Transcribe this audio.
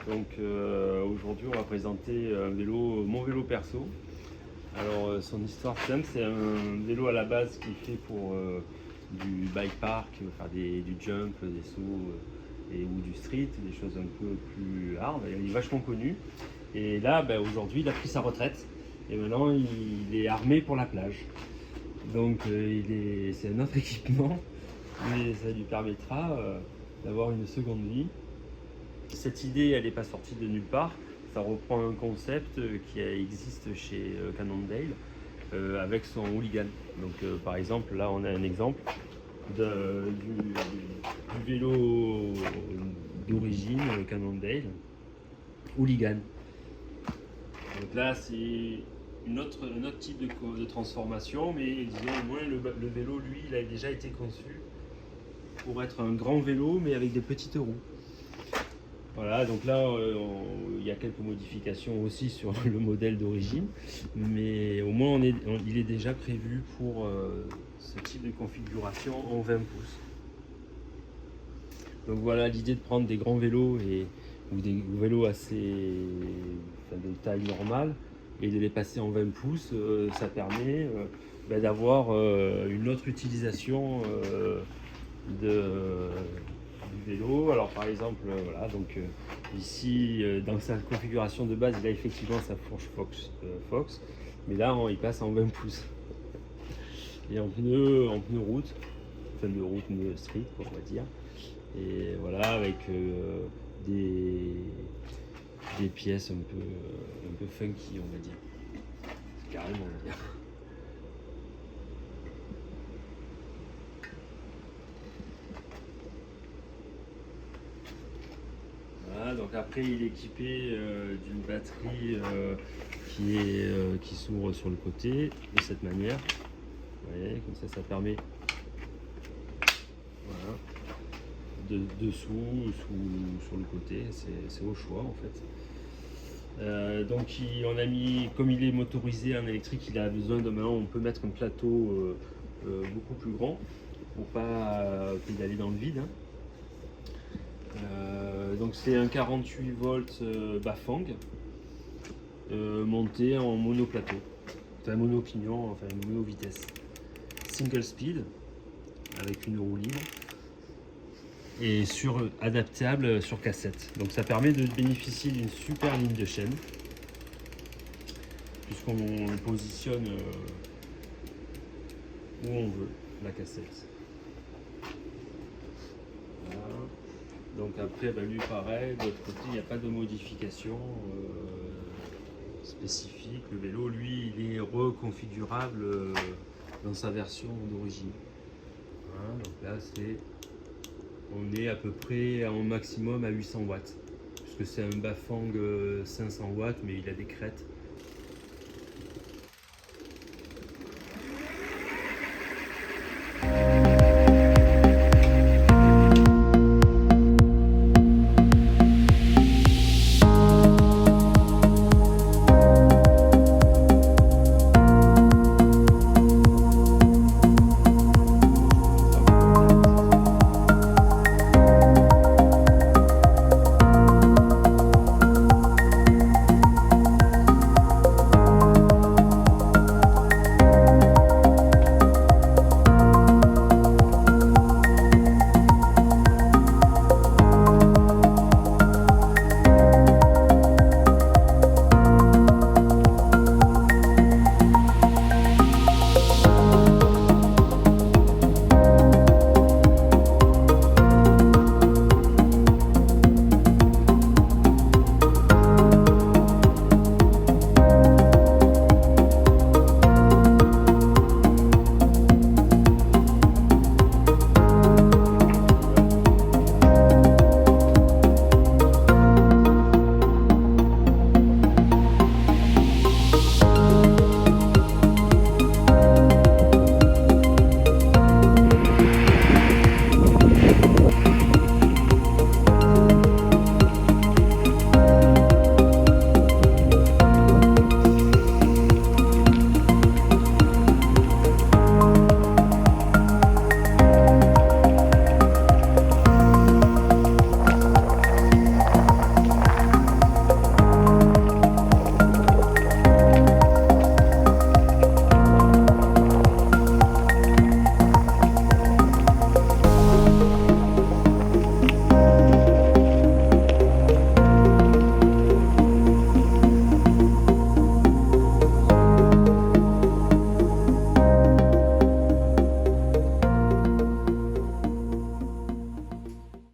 Donc aujourd'hui on va présenter un vélo, mon vélo perso. Alors son histoire simple, c'est un vélo à la base qui est fait pour du bike park, faire du jump, des sauts ou du street, des choses un peu plus hard. Il est vachement connu. Et là aujourd'hui il a pris sa retraite et maintenant il est armé pour la plage. Donc c'est un autre équipement, mais ça lui permettra d'avoir une seconde vie. Cette idée, elle n'est pas sortie de nulle part. Ça reprend un concept qui existe chez Cannondale avec son hooligan. Donc, par exemple, là, on a un exemple du vélo d'origine Cannondale hooligan. Donc là, c'est un autre type de transformation, mais disons au moins le vélo, lui, il a déjà été conçu pour être un grand vélo, mais avec des petites roues. Voilà, donc là, il y a quelques modifications aussi sur le modèle d'origine, mais au moins il est déjà prévu pour ce type de configuration en 20 pouces. Donc voilà, l'idée de prendre des grands vélos ou des vélos de taille normale et de les passer en 20 pouces, ça permet d'avoir une autre utilisation du vélo. Alors par exemple, voilà, donc ici dans sa configuration de base, il a effectivement sa fourche Fox, mais là il passe en 20 pouces. Et en pneu route, enfin de route, pneu street, quoi, on va dire. Et voilà, avec des pièces un peu funky, on va dire. Carrément, on va dire. Voilà, donc après il est équipé d'une batterie qui s'ouvre sur le côté de cette manière. Vous voyez, comme ça permet, voilà, dessous, sur le côté, c'est au choix en fait. Donc on a mis, comme il est motorisé en électrique, il a besoin de, maintenant on peut mettre un plateau beaucoup plus grand pour pas pédaler dans le vide. Donc c'est un 48 volts Bafang monté en monoplateau, enfin monopignon, enfin mono vitesse, single speed avec une roue libre et adaptable sur cassette. Donc ça permet de bénéficier d'une super ligne de chaîne puisqu'on le positionne où on veut, la cassette. Voilà. Donc après, lui pareil, de l'autre côté, il n'y a pas de modification spécifique. Le vélo, lui, il est reconfigurable dans sa version d'origine. Voilà, donc là, on est à peu près en maximum à 800 watts, puisque c'est un Bafang 500 watts, mais il a des crêtes.